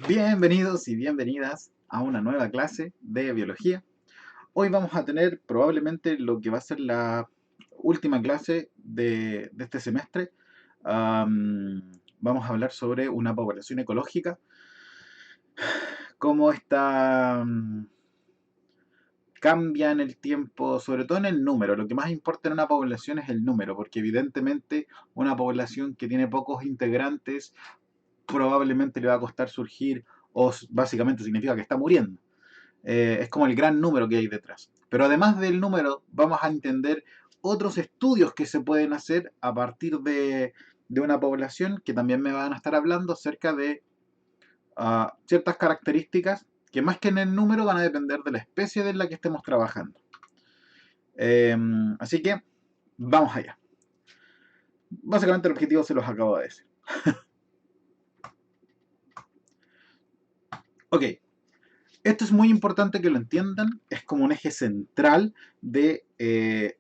Bienvenidos y bienvenidas a una nueva clase de biología. Hoy vamos a tener probablemente lo que va a ser la última clase de este semestre. Vamos a hablar sobre una población ecológica, cómo esta cambia en el tiempo, sobre todo en el número. Lo que más importa en una población es el número, porque evidentemente una población que tiene pocos integrantes probablemente le va a costar surgir o básicamente significa que está muriendo. Es como el gran número que hay detrás. Pero además del número, vamos a entender otros estudios que se pueden hacer a partir de una población que también me van a estar hablando acerca de ciertas características que más que en el número van a depender de la especie de la que estemos trabajando. Eh, Así que vamos allá. Básicamente el objetivo se los acabo de decir. Ok, esto es muy importante que lo entiendan, es como un eje central de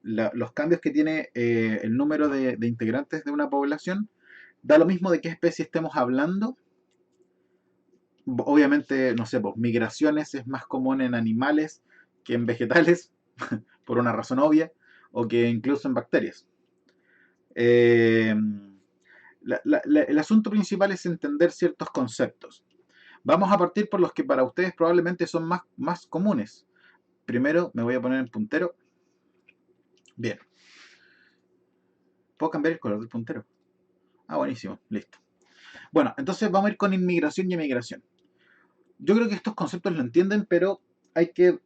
los cambios que tiene el número de integrantes de una población. Da lo mismo de qué especie estemos hablando. Obviamente, no sé, pues migraciones es más común en animales que en vegetales, por una razón obvia, o que incluso en bacterias. Eh, el asunto principal es entender ciertos conceptos. Vamos a partir por los que para ustedes probablemente son más comunes. Primero me voy a poner en puntero. Bien. ¿Puedo cambiar el color del puntero? Ah, buenísimo. Listo. Bueno, entonces vamos a ir con inmigración y emigración. Yo creo que estos conceptos lo entienden, pero hay que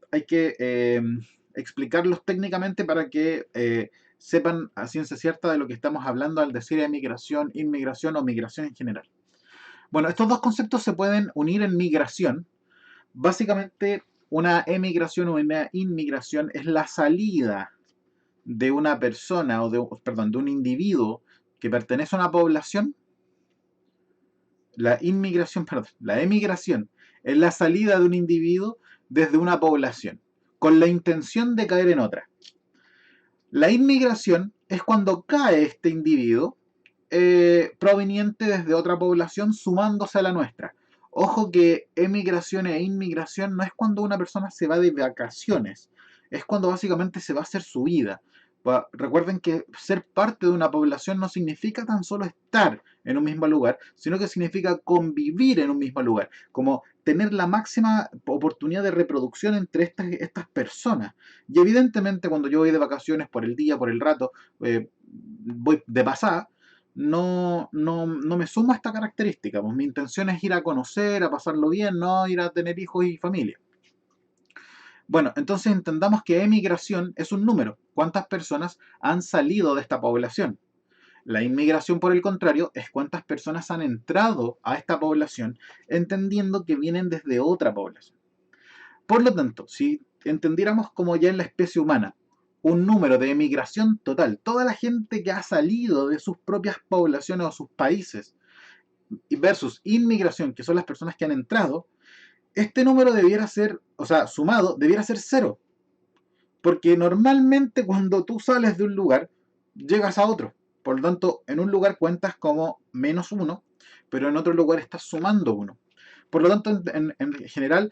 explicarlos técnicamente para que sepan a ciencia cierta de lo que estamos hablando al decir emigración, inmigración o migración en general. Bueno, estos dos conceptos se pueden unir en migración. Básicamente, una emigración o una inmigración es la salida de una persona o perdón, de un individuo que pertenece a una población. La inmigración, perdón, la emigración es la salida de un individuo desde una población con la intención de caer en otra. La inmigración es cuando cae este individuo proveniente desde otra población sumándose a la nuestra. Ojo que emigración e inmigración no es cuando una persona se va de vacaciones, es cuando básicamente se va a hacer su vida. Recuerden que ser parte de una población no significa tan solo estar en un mismo lugar, sino que significa convivir en un mismo lugar, como tener la máxima oportunidad de reproducción entre estas personas. Y evidentemente cuando yo voy de vacaciones por el día, por el rato, voy de pasada, no me sumo a esta característica. Pues mi intención es ir a conocer, a pasarlo bien, no ir a tener hijos y familia. Bueno, entonces entendamos que emigración es un número. ¿Cuántas personas han salido de esta población? La inmigración, por el contrario, es cuántas personas han entrado a esta población entendiendo que vienen desde otra población. Por lo tanto, si entendiéramos como ya en la especie humana un número de emigración total, toda la gente que ha salido de sus propias poblaciones o sus países, versus inmigración, que son las personas que han entrado, este número debiera ser, o sea, sumado, debiera ser cero. Porque normalmente cuando tú sales de un lugar, llegas a otro. Por lo tanto, en un lugar cuentas como menos uno, pero en otro lugar estás sumando uno. Por lo tanto, en general,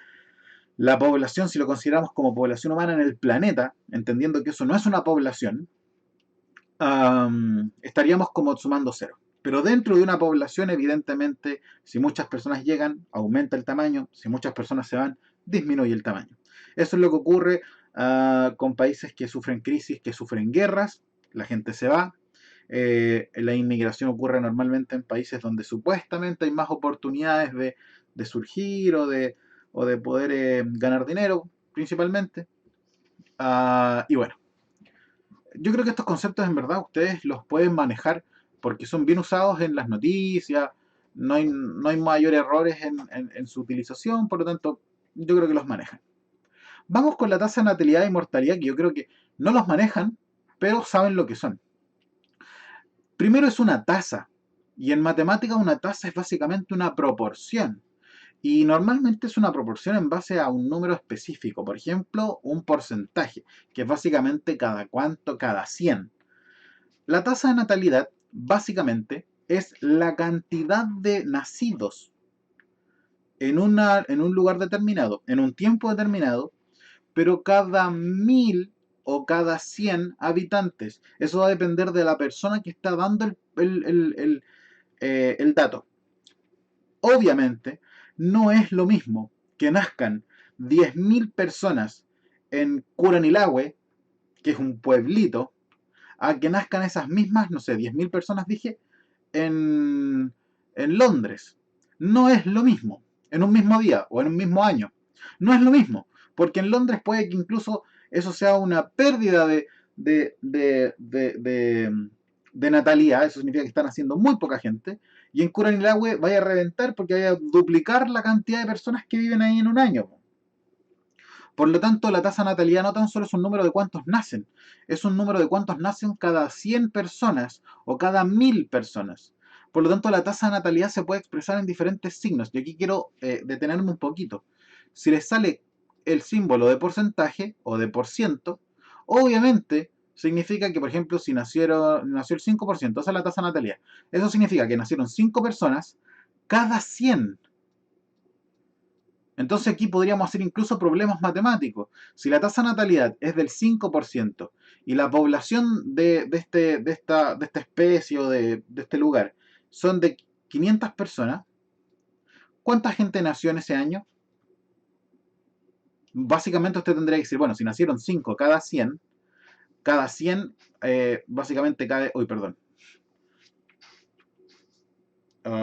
la población, si lo consideramos como población humana en el planeta, entendiendo que eso no es una población, estaríamos como sumando cero. Pero dentro de una población, evidentemente, si muchas personas llegan, aumenta el tamaño, si muchas personas se van, disminuye el tamaño. Eso es lo que ocurre con países que sufren crisis, que sufren guerras, la gente se va. La inmigración ocurre normalmente en países donde supuestamente hay más oportunidades de surgir o de poder ganar dinero, principalmente. Y bueno, yo creo que estos conceptos en verdad ustedes los pueden manejar porque son bien usados en las noticias, no hay mayor errores en su utilización, por lo tanto, yo creo que los manejan. Vamos con la tasa de natalidad y mortalidad, que yo creo que no los manejan, pero saben lo que son. Primero es una tasa, y en matemática una tasa es básicamente una proporción. Y normalmente es una proporción en base a un número específico, por ejemplo, un porcentaje, que es básicamente cada cuánto, cada 100. La tasa de natalidad, básicamente, es la cantidad de nacidos en un lugar determinado, en un tiempo determinado, pero cada 1000 o cada 100 habitantes. Eso va a depender de la persona que está dando el dato. Obviamente, no es lo mismo que nazcan 10.000 personas en Curanilahue, que es un pueblito, a que nazcan esas mismas, no sé, 10.000 personas, dije, en Londres. No es lo mismo, en un mismo día o en un mismo año. No es lo mismo, porque en Londres puede que incluso eso sea una pérdida de, de, de, de, de natalidad, eso significa que están haciendo muy poca gente, y en Curanilahue vaya a reventar porque vaya a duplicar la cantidad de personas que viven ahí en un año. Por lo tanto, la tasa de natalidad no tan solo es un número de cuántos nacen, es un número de cuántos nacen cada 100 personas o cada 1000 personas. Por lo tanto, la tasa de natalidad se puede expresar en diferentes signos. Y aquí quiero detenerme un poquito. Si les sale el símbolo de porcentaje o de por ciento, obviamente significa que, por ejemplo, si nació el 5%, esa es la tasa de natalidad. Eso significa que nacieron 5 personas cada 100. Entonces aquí podríamos hacer incluso problemas matemáticos. Si la tasa de natalidad es del 5% y la población de esta especie o de este lugar son de 500 personas, ¿cuánta gente nació en ese año? Básicamente usted tendría que decir, bueno, si nacieron 5 cada 100 básicamente cae... Uy, perdón. Voy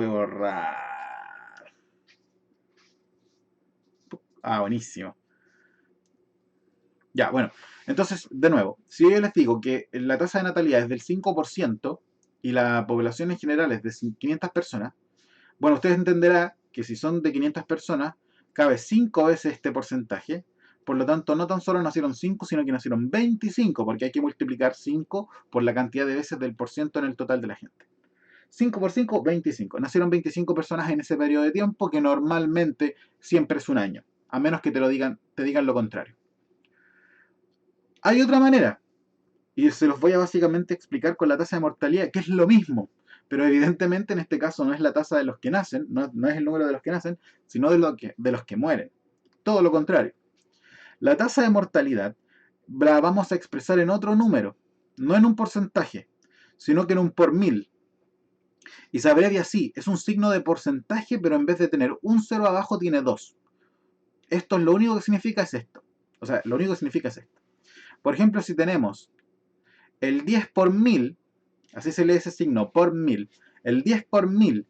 a borrar... Ah, buenísimo. Ya, bueno, entonces, de nuevo, si yo les digo que la tasa de natalidad es del 5% y la población en general es de 500 personas, bueno, ustedes entenderán que si son de 500 personas, cabe 5 veces este porcentaje. Por lo tanto, no tan solo nacieron 5, sino que nacieron 25, porque hay que multiplicar 5 por la cantidad de veces del por ciento en el total de la gente. 5 por 5, 25. Nacieron 25 personas en ese periodo de tiempo, que normalmente siempre es un año, a menos que te digan lo contrario. Hay otra manera, y se los voy a básicamente explicar con la tasa de mortalidad, que es lo mismo, pero evidentemente en este caso no es la tasa de los que nacen, no es el número de los que nacen, sino de los que mueren. Todo lo contrario. La tasa de mortalidad la vamos a expresar en otro número, no en un porcentaje, sino que en un por mil. Y se abrevia así, es un signo de porcentaje, pero en vez de tener un cero abajo tiene dos. Esto es lo único que significa es esto. O sea, lo único que significa es esto. Por ejemplo, si tenemos el 10 por mil, así se lee ese signo, por mil, el 10 por mil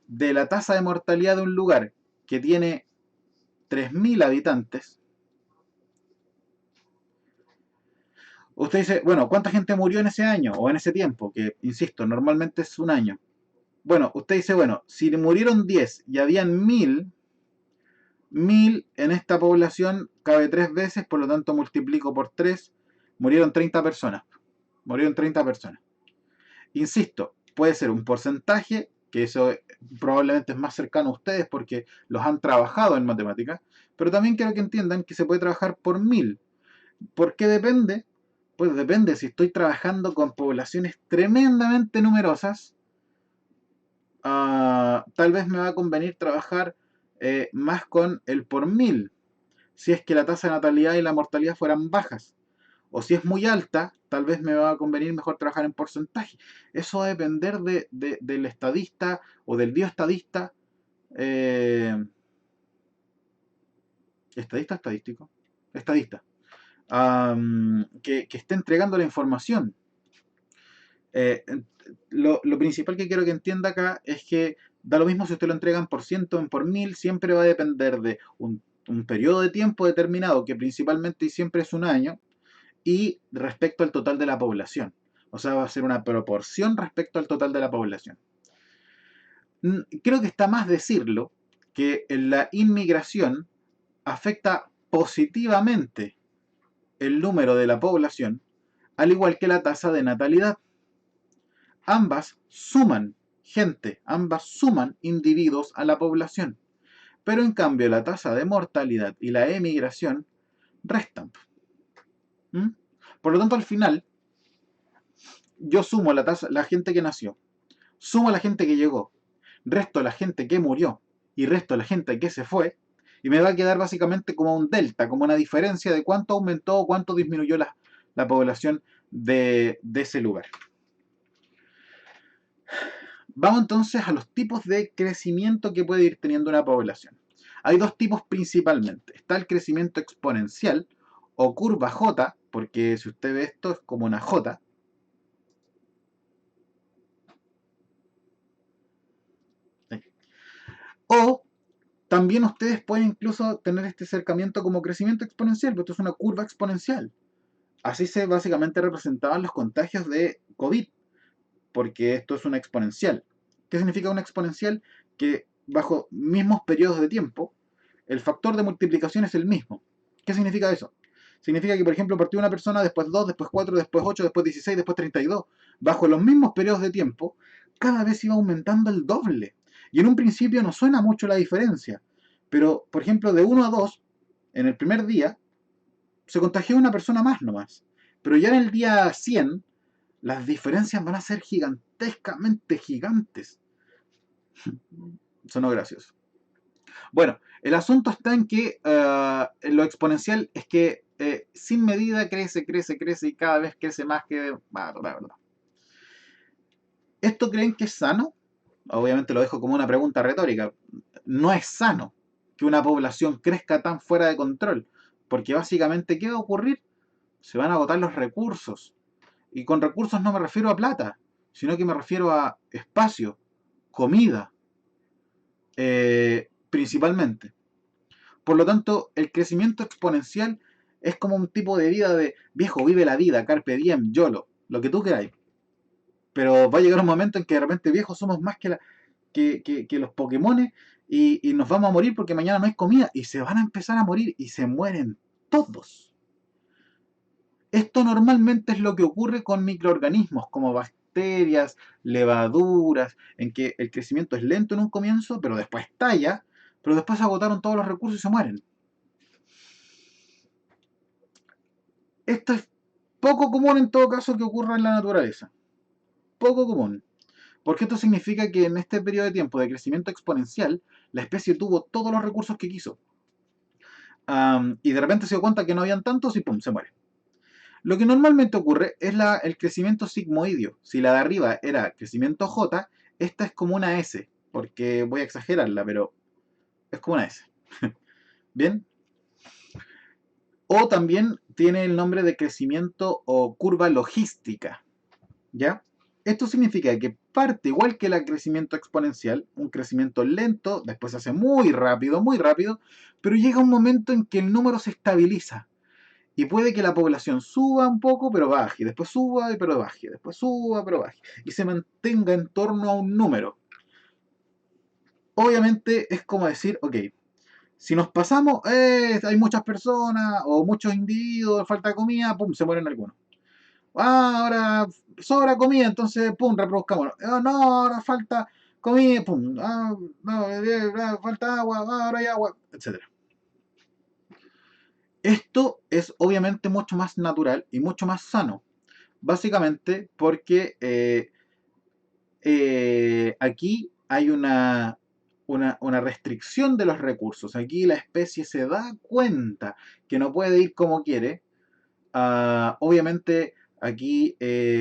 de la tasa de mortalidad de un lugar que tiene 3.000 habitantes, usted dice, bueno, ¿cuánta gente murió en ese año o en ese tiempo? Que, insisto, normalmente es un año. Bueno, usted dice, bueno, si murieron 10 y habían 1000 en esta población cabe 3 veces, por lo tanto multiplico por 3, murieron 30 personas. Murieron 30 personas. Insisto, puede ser un porcentaje, que eso probablemente es más cercano a ustedes porque los han trabajado en matemáticas, pero también quiero que entiendan que se puede trabajar por 1000. ¿Por qué depende? Pues depende, si estoy trabajando con poblaciones tremendamente numerosas, tal vez me va a convenir trabajar más con el por 1000, si es que la tasa de natalidad y la mortalidad fueran bajas. O si es muy alta, tal vez me va a convenir mejor trabajar en porcentaje. Eso va a depender del estadista o del bioestadista. Eh, ¿Estadista o estadístico? Estadista. Que esté entregando la información. Eh, lo principal que quiero que entienda acá es que da lo mismo si usted lo entregan por ciento o por mil, siempre va a depender de un periodo de tiempo determinado, que principalmente y siempre es un año, y respecto al total de la población. O sea, va a ser una proporción respecto al total de la población. Creo que está más decirlo que la inmigración afecta positivamente el número de la población, al igual que la tasa de natalidad. Ambas suman gente, ambas suman individuos a la población, pero en cambio la tasa de mortalidad y la emigración restan. ¿Mm? Por lo tanto, al final, yo sumo la gente que nació, sumo a la gente que llegó, resto la gente que murió y resto la gente que se fue, y me va a quedar básicamente como un delta, como una diferencia de cuánto aumentó o cuánto disminuyó la población de ese lugar. Vamos entonces a los tipos de crecimiento que puede ir teniendo una población. Hay dos tipos principalmente. Está el crecimiento exponencial o curva J, porque si usted ve esto es como una J. O también ustedes pueden incluso tener este acercamiento como crecimiento exponencial, porque esto es una curva exponencial. Así se básicamente representaban los contagios de COVID, porque esto es una exponencial. ¿Qué significa una exponencial? Que bajo mismos periodos de tiempo, el factor de multiplicación es el mismo. ¿Qué significa eso? Significa que, por ejemplo, partió una persona, después 2, después 4, después 8, después 16, después 32. Bajo los mismos periodos de tiempo, cada vez iba aumentando el doble. Y en un principio no suena mucho la diferencia. Pero, por ejemplo, de 1 a 2, en el primer día, se contagió una persona más nomás. Pero ya en el día 100, las diferencias van a ser gigantescamente gigantes. Sonó gracioso. Bueno, el asunto está en que lo exponencial es que sin medida crece, crece, crece y cada vez crece más que... ¿Esto creen que es sano? Obviamente lo dejo como una pregunta retórica. No es sano que una población crezca tan fuera de control, porque básicamente, ¿qué va a ocurrir? Se van a agotar los recursos. Y con recursos no me refiero a plata, sino que me refiero a espacio, comida, principalmente. Por lo tanto, el crecimiento exponencial es como un tipo de vida de viejo, vive la vida, carpe diem, YOLO, lo que tú queráis. Pero va a llegar un momento en que de repente viejos somos más que los Pokémones y nos vamos a morir porque mañana no hay comida y se van a empezar a morir y se mueren todos. Esto normalmente es lo que ocurre con microorganismos como bacterias, levaduras, en que el crecimiento es lento en un comienzo, pero después estalla, pero después agotaron todos los recursos y se mueren. Esto es poco común en todo caso que ocurra en la naturaleza. Poco común. Porque esto significa que en este periodo de tiempo de crecimiento exponencial, la especie tuvo todos los recursos que quiso. Y de repente se dio cuenta que no habían tantos y ¡pum! Se muere. Lo que normalmente ocurre es el crecimiento sigmoideo. Si la de arriba era crecimiento J, esta es como una S. Porque voy a exagerarla, pero es como una S. ¿Bien? O también tiene el nombre de crecimiento o curva logística. ¿Ya? Esto significa que parte igual que el crecimiento exponencial, un crecimiento lento, después se hace muy rápido, pero llega un momento en que el número se estabiliza. Y puede que la población suba un poco, pero baje, después suba, pero baje, después suba, pero baje, y se mantenga en torno a un número. Obviamente es como decir, ok, si nos pasamos, hay muchas personas o muchos individuos, falta de comida, pum, se mueren algunos. Ahora sobra comida, entonces, pum, reproduzcámonos. No, ahora falta comida, pum, no, falta agua, ahora hay agua, etcétera. Esto es obviamente mucho más natural y mucho más sano. Básicamente porque aquí hay una restricción de los recursos. Aquí la especie se da cuenta que no puede ir como quiere. Obviamente aquí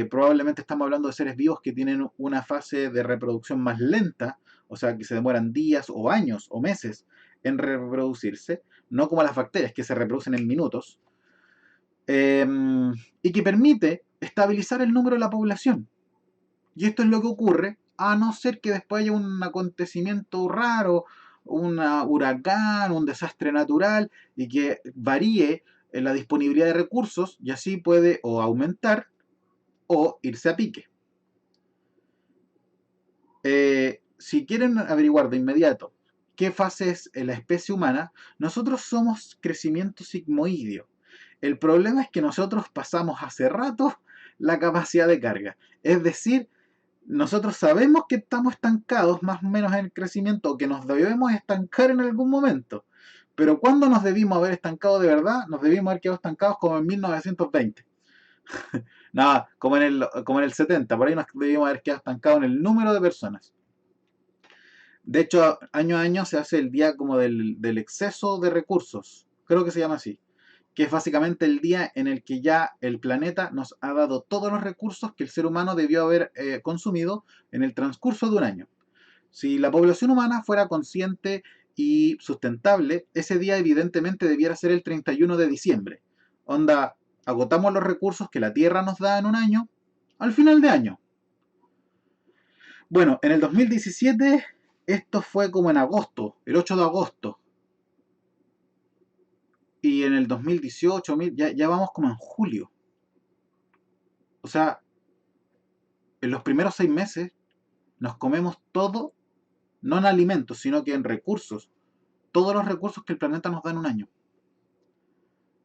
probablemente estamos hablando de seres vivos que tienen una fase de reproducción más lenta, o sea que se demoran días o años o meses en reproducirse, no como las bacterias que se reproducen en minutos, eh, y que permite estabilizar el número de la población. Y esto es lo que ocurre, a no ser que después haya un acontecimiento raro, un huracán, un desastre natural, y que varíe en la disponibilidad de recursos, y así puede o aumentar o irse a pique. Si quieren averiguar de inmediato qué fase es en la especie humana, nosotros somos crecimiento sigmoideo. El problema es que nosotros pasamos hace rato la capacidad de carga. Es decir, nosotros sabemos que estamos estancados más o menos en el crecimiento o que nos debemos estancar en algún momento. Pero ¿cuándo nos debimos haber estancado de verdad? Nos debimos haber quedado estancados como en 1920. Nada, como en el 70. Por ahí nos debimos haber quedado estancados en el número de personas. De hecho, año a año se hace el día como del exceso de recursos, creo que se llama así, que es básicamente el día en el que ya el planeta nos ha dado todos los recursos que el ser humano debió haber consumido en el transcurso de un año. Si la población humana fuera consciente y sustentable, ese día evidentemente debiera ser el 31 de diciembre. Onda, agotamos los recursos que la Tierra nos da en un año al final de año. Bueno, en el 2017 esto fue como en agosto, el 8 de agosto. Y en el 2018 ya vamos como en julio. O sea, en los primeros 6 meses nos comemos todo, no en alimentos, sino que en recursos. Todos los recursos que el planeta nos da en un año.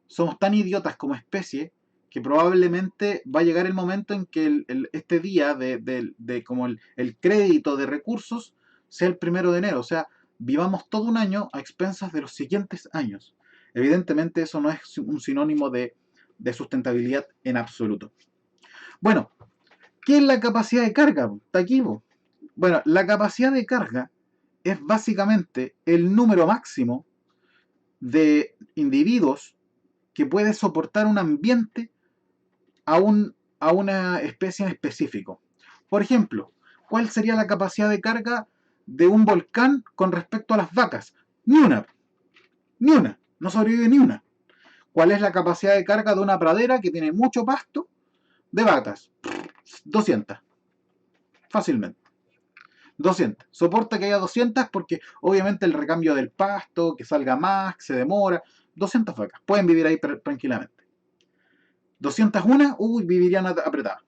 Somos tan idiotas como especie que probablemente va a llegar el momento en que este día de como el crédito de recursos sea el 1 de enero. O sea, vivamos todo un año a expensas de los siguientes años. Evidentemente eso no es un sinónimo de sustentabilidad en absoluto. Bueno, ¿qué es la capacidad de carga? Está aquí, po. Bueno, la capacidad de carga es básicamente el número máximo de individuos que puede soportar un ambiente a, a una especie en específico. Por ejemplo, ¿cuál sería la capacidad de carga de un volcán con respecto a las vacas? Ni una, ni una, no sobrevive ni una. ¿Cuál es la capacidad de carga de una pradera que tiene mucho pasto de vacas? 200, fácilmente. 200. Soporta que haya 200 porque obviamente el recambio del pasto, que salga más, que se demora. 200 vacas. Pueden vivir ahí tranquilamente. 201, uy, vivirían apretadas.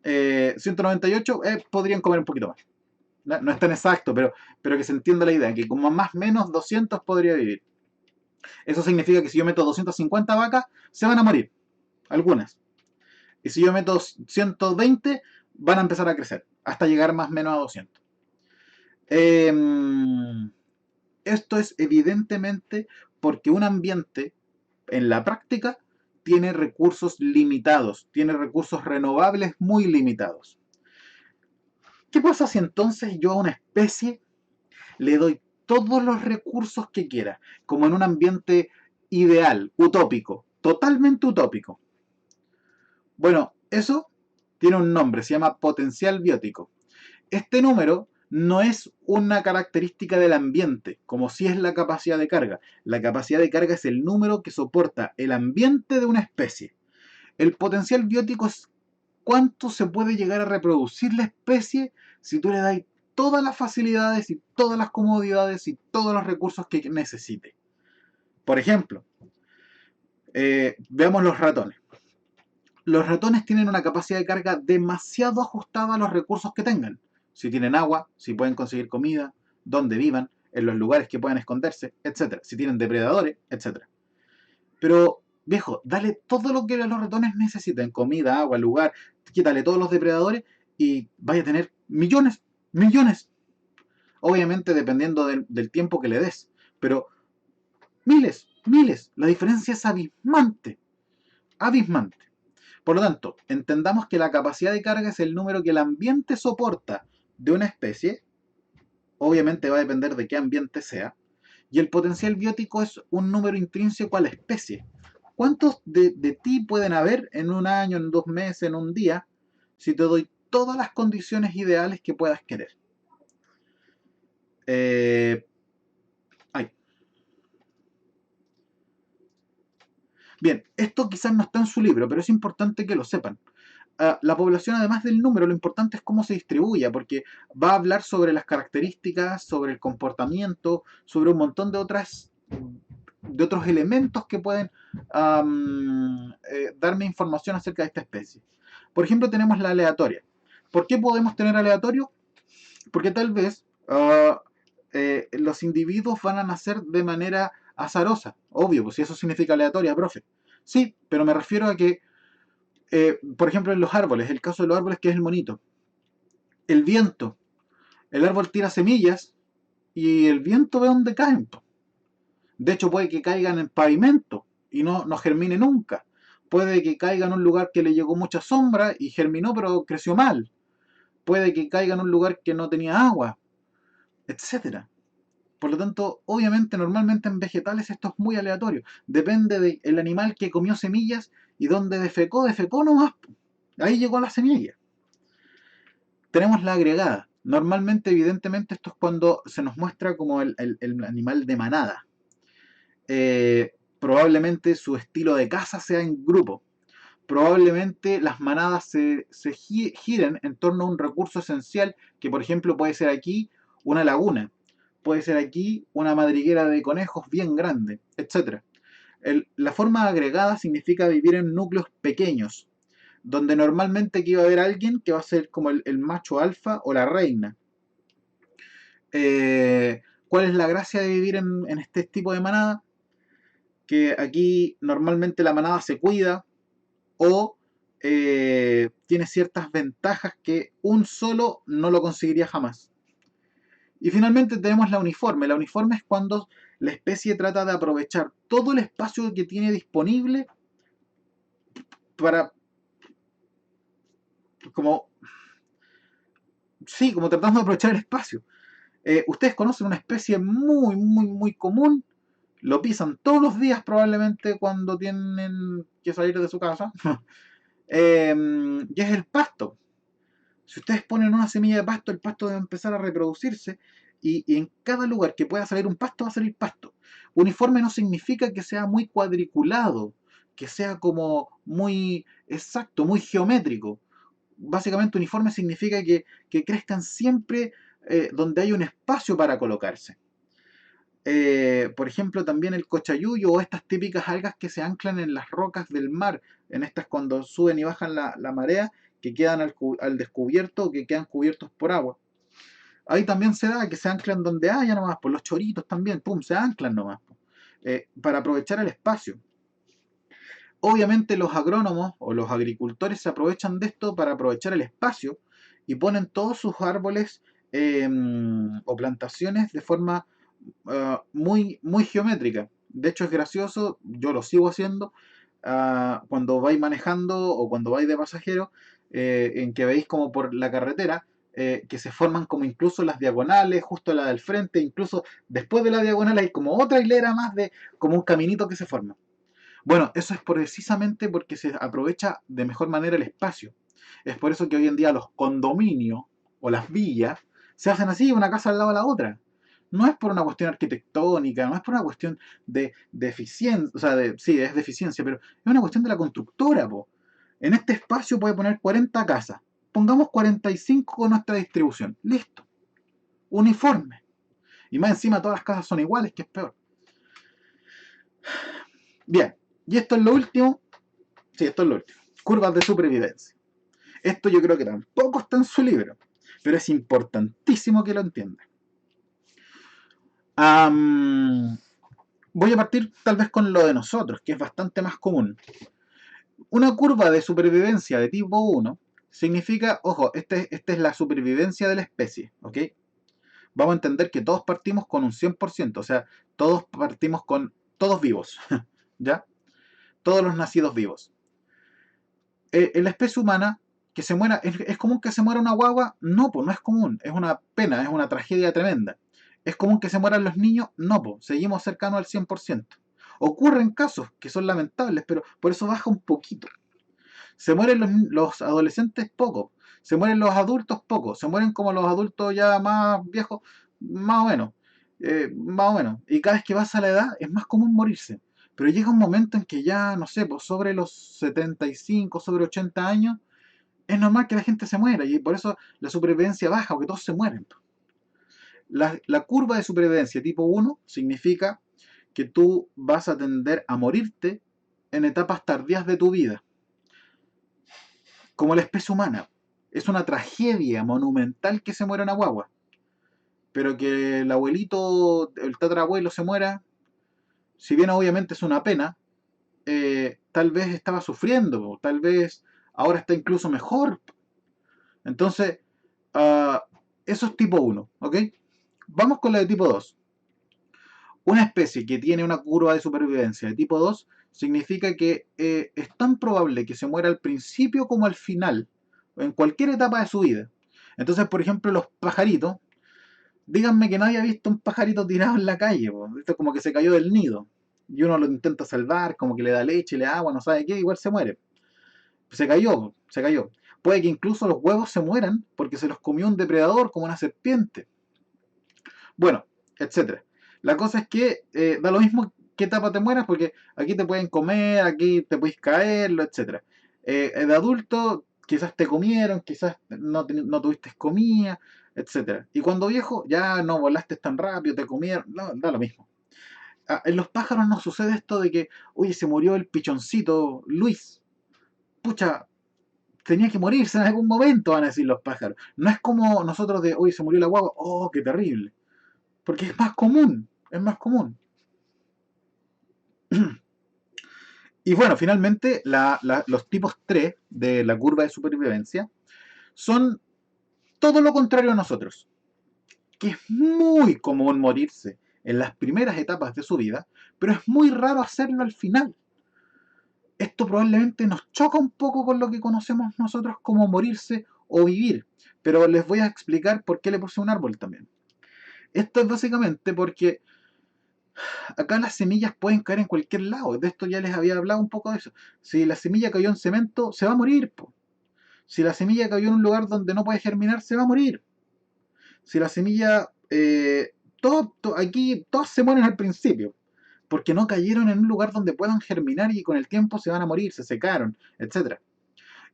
198 podrían comer un poquito más. No es tan exacto, pero que se entienda la idea, que como más o menos 200 podría vivir. Eso significa que si yo meto 250 vacas, se van a morir, algunas. Y si yo meto 120, van a empezar a crecer, hasta llegar más o menos a 200. Eh, Esto es evidentemente porque un ambiente, en la práctica, tiene recursos limitados, tiene recursos renovables muy limitados. ¿Qué pasa si entonces yo a una especie le doy todos los recursos que quiera, como en un ambiente ideal, utópico, totalmente utópico? Bueno, eso tiene un nombre, se llama potencial biótico. Este número no es una característica del ambiente, como si es la capacidad de carga. La capacidad de carga es el número que soporta el ambiente de una especie. El potencial biótico es cuánto se puede llegar a reproducir la especie si tú le das todas las facilidades y todas las comodidades y todos los recursos que necesite. Por ejemplo, veamos los ratones. Los ratones tienen una capacidad de carga demasiado ajustada a los recursos que tengan. Si tienen agua, si pueden conseguir comida, dónde vivan, en los lugares que puedan esconderse, etc. Si tienen depredadores, etc. Pero, viejo, dale todo lo que los ratones necesiten, comida, agua, lugar, quítale todos los depredadores y vaya a tener millones, millones. Obviamente dependiendo del tiempo que le des, pero miles, miles. La diferencia es abismante, abismante. Por lo tanto, entendamos que la capacidad de carga es el número que el ambiente soporta de una especie, obviamente va a depender de qué ambiente sea, y el potencial biótico es un número intrínseco a la especie. ¿Cuántos de ti pueden haber en un año, en 2 meses, en un día, si te doy todas las condiciones ideales que puedas querer? Eh, ay. Bien, esto quizás no está en su libro, pero es importante que lo sepan. La población, además del número, lo importante es cómo se distribuye, porque va a hablar sobre las características, sobre el comportamiento, sobre un montón de otros elementos que pueden darme información acerca de esta especie. Por ejemplo, tenemos la aleatoria. ¿Por qué podemos tener aleatorio? Porque tal vez los individuos van a nacer de manera azarosa. Obvio, pues si eso significa aleatoria, profe. Sí, pero me refiero a que por ejemplo, en los árboles, el caso de los árboles que es el monito. El viento. El árbol tira semillas y el viento ve dónde caen. De hecho, puede que caigan en pavimento y no germine nunca. Puede que caiga en un lugar que le llegó mucha sombra y germinó pero creció mal. Puede que caiga en un lugar que no tenía agua. etcétera. Por lo tanto, obviamente, normalmente en vegetales esto es muy aleatorio. Depende del animal que comió semillas y donde defecó nomás. Ahí llegó la semilla. Tenemos la agregada. Normalmente, evidentemente, esto es cuando se nos muestra como el animal de manada. Probablemente su estilo de caza sea en grupo. Probablemente las manadas se giren en torno a un recurso esencial que, por ejemplo, puede ser aquí una laguna, puede ser aquí una madriguera de conejos bien grande, etc. La forma agregada significa vivir en núcleos pequeños, donde normalmente aquí va a haber alguien que va a ser como el macho alfa o la reina. ¿Cuál es la gracia de vivir en este tipo de manada? Que aquí normalmente la manada se cuida o tiene ciertas ventajas que un solo no lo conseguiría jamás. Y finalmente tenemos la uniforme. La uniforme es cuando la especie trata de aprovechar todo el espacio que tiene disponible para, como, sí, como tratando de aprovechar el espacio. Ustedes conocen una especie muy, muy, muy común, lo pisan todos los días probablemente cuando tienen que salir de su casa, y es el pasto. Si ustedes ponen una semilla de pasto, el pasto debe empezar a reproducirse y en cada lugar que pueda salir un pasto va a salir pasto. Uniforme no significa que sea muy cuadriculado, que sea como muy exacto, muy geométrico. Básicamente uniforme significa que crezcan siempre donde hay un espacio para colocarse. Por ejemplo, también el cochayuyo o estas típicas algas que se anclan en las rocas del mar, en estas cuando suben y bajan la marea, que quedan al descubierto o que quedan cubiertos por agua. Ahí también se da que se anclan donde haya nomás, por los choritos también, pum, se anclan nomás, para aprovechar el espacio. Obviamente los agrónomos o los agricultores se aprovechan de esto para aprovechar el espacio y ponen todos sus árboles o plantaciones de forma muy, muy geométrica. De hecho es gracioso, yo lo sigo haciendo, cuando vais manejando o cuando vais de pasajero, en que veis como por la carretera, que se forman como incluso las diagonales, justo la del frente, incluso después de la diagonal hay como otra hilera más de como un caminito que se forma. Bueno, eso es precisamente porque se aprovecha de mejor manera el espacio. Es por eso que hoy en día los condominios o las villas se hacen así, una casa al lado de la otra. No es por una cuestión arquitectónica, no es por una cuestión de eficiencia, o sea, sí, es de eficiencia, pero es una cuestión de la constructora, po. En este espacio puede poner 40 casas. Pongamos 45 con nuestra distribución. Listo. Uniforme. Y más encima todas las casas son iguales, que es peor. Bien. Y esto es lo último. Sí, esto es lo último. Curvas de supervivencia. Esto yo creo que tampoco está en su libro, pero es importantísimo que lo entiendan. Voy a partir tal vez con lo de nosotros, que es bastante más común. Una curva de supervivencia de tipo 1 significa, ojo, esta es la supervivencia de la especie, ¿ok? Vamos a entender que todos partimos con un 100%, o sea, todos partimos con todos vivos, ¿ya? Todos los nacidos vivos. En la especie humana, que se muera, ¿es común que se muera una guagua? No, pues no es común, es una pena, es una tragedia tremenda. ¿Es común que se mueran los niños? No, pues seguimos cercanos al 100%. Ocurren casos que son lamentables, pero por eso baja un poquito. Se mueren los adolescentes poco, se mueren los adultos poco, se mueren como los adultos ya más viejos, más o menos, más o menos. Y cada vez que vas a la edad es más común morirse. Pero llega un momento en que ya, no sé, pues sobre los 75, sobre 80 años, es normal que la gente se muera y por eso la supervivencia baja, porque todos se mueren. La curva de supervivencia tipo 1 significa que tú vas a tender a morirte en etapas tardías de tu vida, como la especie humana. Es una tragedia monumental que se muera una guagua, pero que el abuelito, el tatarabuelo se muera, si bien obviamente es una pena, tal vez estaba sufriendo, tal vez ahora está incluso mejor. Entonces, uh, eso es tipo 1, ¿ok? Vamos con la de tipo 2. Una especie que tiene una curva de supervivencia de tipo 2 significa que es tan probable que se muera al principio como al final, en cualquier etapa de su vida. Entonces, por ejemplo, los pajaritos Díganme que nadie ha visto un pajarito tirado en la calle, po. Esto es como que se cayó del nido. Y uno lo intenta salvar, como que le da leche, le da agua, no sabe qué, igual se muere. Se cayó, po, se cayó. Puede que incluso los huevos se mueran porque se los comió un depredador como una serpiente. Bueno, etcétera. La cosa es que da lo mismo qué etapa te mueras porque aquí te pueden comer, aquí te puedes caer, etcétera. De adulto quizás te comieron, quizás no tuviste comida, etcétera. Y cuando viejo ya no volaste tan rápido, te comieron, no, da lo mismo. En los pájaros no sucede esto de que, oye, se murió el pichoncito Luis. Pucha, tenía que morirse en algún momento, van a decir los pájaros. No es como nosotros de, oye, se murió la guagua, oh, qué terrible. Porque es más común, es más común. Y bueno, finalmente los tipos 3 de la curva de supervivencia son todo lo contrario a nosotros, que es muy común morirse en las primeras etapas de su vida, pero es muy raro hacerlo al final. Esto probablemente nos choca un poco con lo que conocemos nosotros como morirse o vivir, pero les voy a explicar por qué le puse un árbol también. Esto es básicamente porque acá las semillas pueden caer en cualquier lado. De esto ya les había hablado un poco de eso. Si la semilla cayó en cemento, se va a morir. Po. Si la semilla cayó en un lugar donde no puede germinar, se va a morir. Si la semilla... aquí todos se mueren al principio. Porque no cayeron en un lugar donde puedan germinar y con el tiempo se van a morir, se secaron, etc.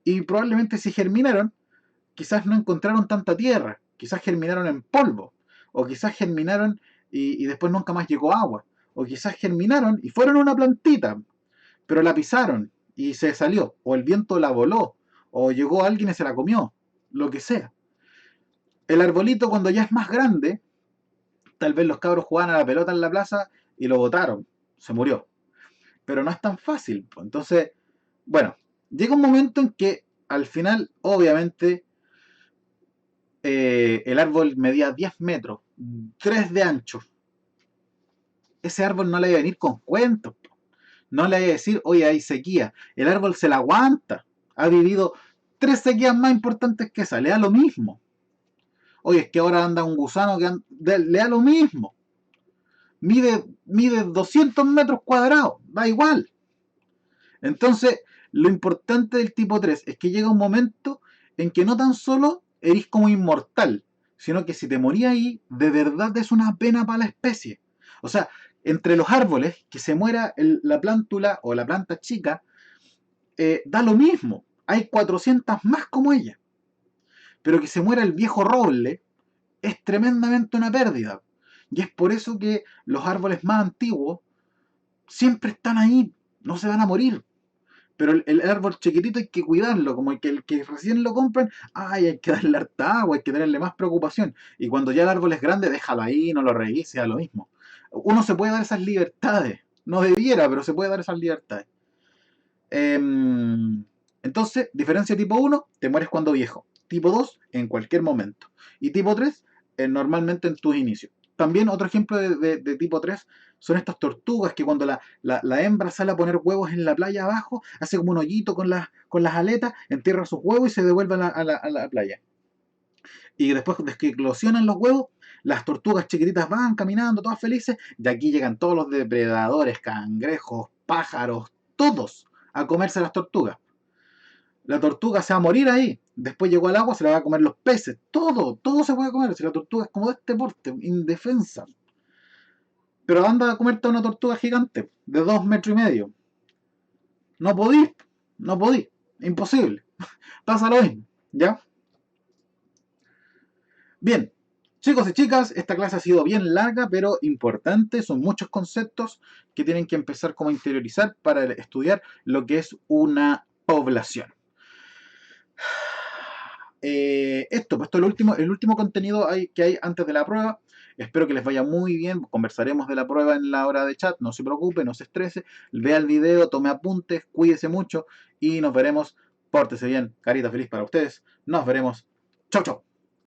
Y probablemente si germinaron, quizás no encontraron tanta tierra. Quizás germinaron en polvo. O quizás germinaron y después nunca más llegó agua. O quizás germinaron y fueron una plantita, pero la pisaron y se salió. O el viento la voló. O llegó alguien y se la comió. Lo que sea. El arbolito cuando ya es más grande, tal vez los cabros jugaban a la pelota en la plaza y lo botaron. Se murió. Pero no es tan fácil. Entonces, bueno, llega un momento en que al final, obviamente, el árbol medía 10 metros, 3 de ancho. Ese árbol no le va a venir con cuentos. No le va a decir, oye, hay sequía. El árbol se la aguanta. Ha vivido 3 sequías más importantes que esa. Le da lo mismo. Oye, es que ahora anda un gusano que le da lo mismo. Mide 200 metros cuadrados. Da igual. Entonces, lo importante del tipo 3 es que llega un momento en que no tan solo eres como inmortal, sino que si te morías ahí, de verdad es una pena para la especie. O sea, entre los árboles, que se muera la plántula o la planta chica, da lo mismo. Hay 400 más como ella. Pero que se muera el viejo roble es tremendamente una pérdida. Y es por eso que los árboles más antiguos siempre están ahí, no se van a morir. Pero el árbol chiquitito hay que cuidarlo, como el que recién lo compran, ay, hay que darle harta agua, hay que tenerle más preocupación. Y cuando ya el árbol es grande, déjalo ahí, no lo reguise, a lo mismo. Uno se puede dar esas libertades, no debiera, pero se puede dar esas libertades. Entonces, diferencia tipo 1, te mueres cuando viejo. Tipo 2, en cualquier momento. Y tipo 3, normalmente en tus inicios. También otro ejemplo de tipo 3 son estas tortugas que cuando la hembra sale a poner huevos en la playa abajo, hace como un hoyito con las aletas, entierra sus huevos y se devuelve a la playa. Y después de que eclosionan los huevos, las tortugas chiquititas van caminando, todas felices, y aquí llegan todos los depredadores, cangrejos, pájaros, todos a comerse las tortugas. La tortuga se va a morir ahí. Después llegó al agua, se la va a comer los peces. Todo se puede comer. Si la tortuga es como de este porte, indefensa. Pero anda a comerte una tortuga gigante, de 2,5 metros. No podís, no podís. Imposible. Pasa lo mismo, ¿ya? Bien, chicos y chicas, esta clase ha sido bien larga, pero importante. Son muchos conceptos que tienen que empezar como a interiorizar para estudiar lo que es una población. Pues esto es el último contenido que hay antes de la prueba. Espero que les vaya muy bien. Conversaremos de la prueba en la hora de chat. No se preocupe, no se estrese. Vea el video, tome apuntes, cuídese mucho y nos veremos. Pórtese bien. Carita feliz para ustedes. Nos veremos. Chau, chau.